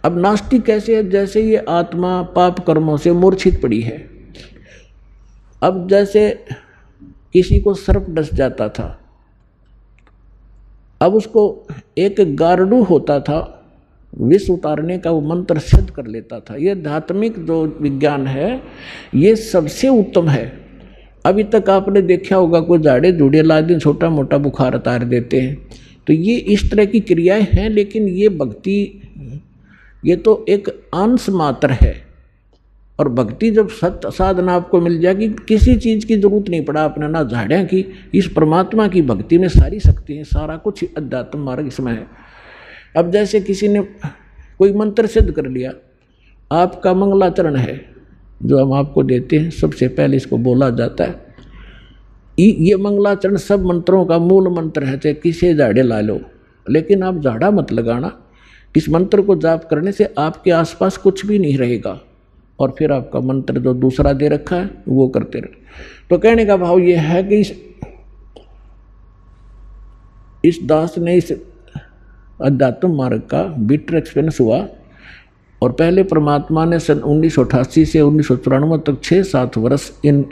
अब नास्तिक कैसे है? जैसे ये आत्मा पाप कर्मों से मूर्छित पड़ी है। अब जैसे किसी को सर्प डस जाता था, अब उसको एक गारडू होता था, विष उतारने का वो मंत्र सिद्ध कर लेता था। ये आध्यात्मिक जो विज्ञान है ये सबसे उत्तम है। अभी तक आपने देखा होगा कोई झाड़े झूड़े ला दिन छोटा मोटा बुखार उतार देते हैं, तो ये इस तरह की क्रियाएं हैं। लेकिन ये भक्ति ये तो एक अंश मात्र है। और भक्ति जब सत्य साधना आपको मिल जाएगी, किसी चीज़ की जरूरत नहीं पड़ा आपने, ना झाड़ियाँ की। इस परमात्मा की भक्ति में सारी शक्ति है, सारा कुछ अध्यात्म मार्ग इसमें है। अब जैसे किसी ने कोई मंत्र सिद्ध कर लिया, आपका मंगलाचरण है जो हम आपको देते हैं, सबसे पहले इसको बोला जाता है। ये मंगलाचरण सब मंत्रों का मूल मंत्र है, चाहे किसी झाड़े ला लो, लेकिन आप झाड़ा मत लगाना। इस मंत्र को जाप करने से आपके आसपास कुछ भी नहीं रहेगा, और फिर आपका मंत्र जो दूसरा दे रखा है वो करते रहे। तो कहने का भाव ये है कि इस दास ने इस अध्यात्म मार्ग का बिटर एक्सपीरियंस हुआ। और पहले परमात्मा ने सन 1988 से 1994 तक 6-7 वर्ष इन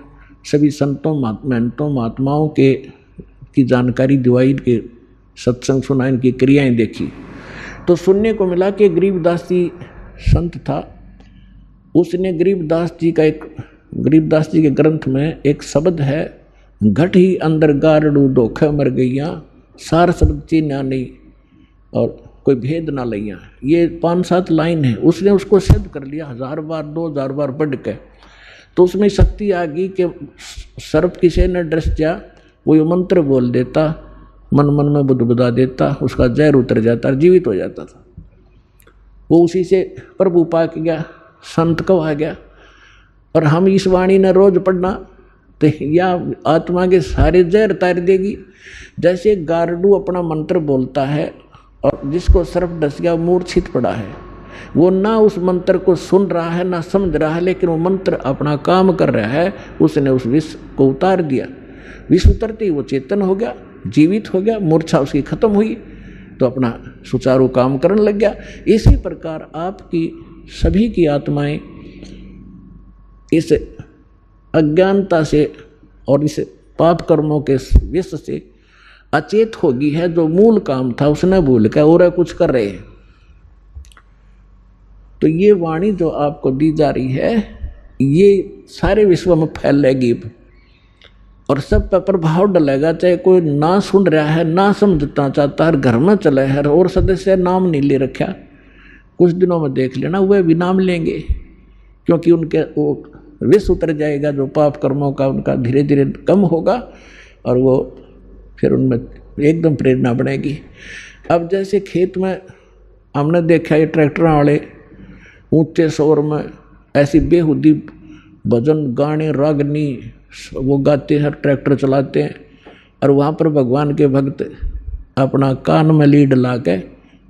सभी संतों महंतों महात्माओं की जानकारी दिवाई, के सत्संग सुना, इनकी क्रियाएं देखी। तो सुनने को मिला कि गरीबदास जी संत था, उसने गरीबदास जी के ग्रंथ में एक शब्द है, घट ही अंदर गारड़ू धोखे मर गईया, सार शब्द चीन्या नहीं और कोई भेद ना लैया। ये 5-7 लाइन है, उसने उसको सिद्ध कर लिया 1000 बार 2000 बार पढ़ के। तो उसमें शक्ति आ गई कि सर्प किसी ने डस जा, वो ये मंत्र बोल देता, मन मन में बुदबुदा देता, उसका जहर उतर जाता, जीवित हो जाता था। वो उसी से प्रभु पा के गया, संत को आ गया। और हम इस वाणी ने रोज पढ़ना तो या आत्मा के सारे जहर तार देगी। जैसे गारडू अपना मंत्र बोलता है और जिसको सर्प डस गया, मूर्छित पड़ा है, वो ना उस मंत्र को सुन रहा है ना समझ रहा है, लेकिन वो मंत्र अपना काम कर रहा है। उसने उस विष को उतार दिया, विष उतरते ही वो चेतन हो गया, जीवित हो गया, मूर्छा उसकी खत्म हुई, तो अपना सुचारू काम करने लग गया। इसी प्रकार आपकी सभी की आत्माएं इस अज्ञानता से और इस पाप कर्मों के विष से अचेत होगी है। जो मूल काम था उसने भूल कर और कुछ कर रहे हैं। तो ये वाणी जो आपको दी जा रही है ये सारे विश्व में फैलेगी और सब पर प्रभाव डलेगा। चाहे कोई ना सुन रहा है, ना समझना चाहता है, घर में चले है और सदस्य नाम नहीं ले रखा, कुछ दिनों में देख लेना वह भी नाम लेंगे, क्योंकि उनके वो विष उतर जाएगा, जो पाप कर्मों का उनका धीरे धीरे कम होगा और वो फिर उनमें एकदम प्रेरणा बढ़ेगी। अब जैसे खेत में हमने देखा ये ट्रैक्टर वाले ऊंचे शोर में ऐसी बेहुदी भजन गाने रागनी वो गाते हैं, ट्रैक्टर चलाते हैं, और वहाँ पर भगवान के भक्त अपना कान में लीड ला के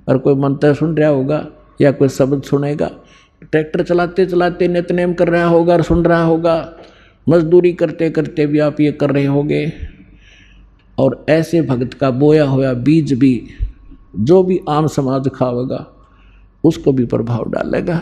और कोई मंत्र सुन रहा होगा या कोई शब्द सुनेगा, ट्रैक्टर चलाते चलाते नित्यनेम कर रहा होगा और सुन रहा होगा, मजदूरी करते करते भी आप ये कर रहे होगे। और ऐसे भक्त का बोया हुआ बीज भी जो भी आम समाज खावेगा उसको भी प्रभाव डालेगा।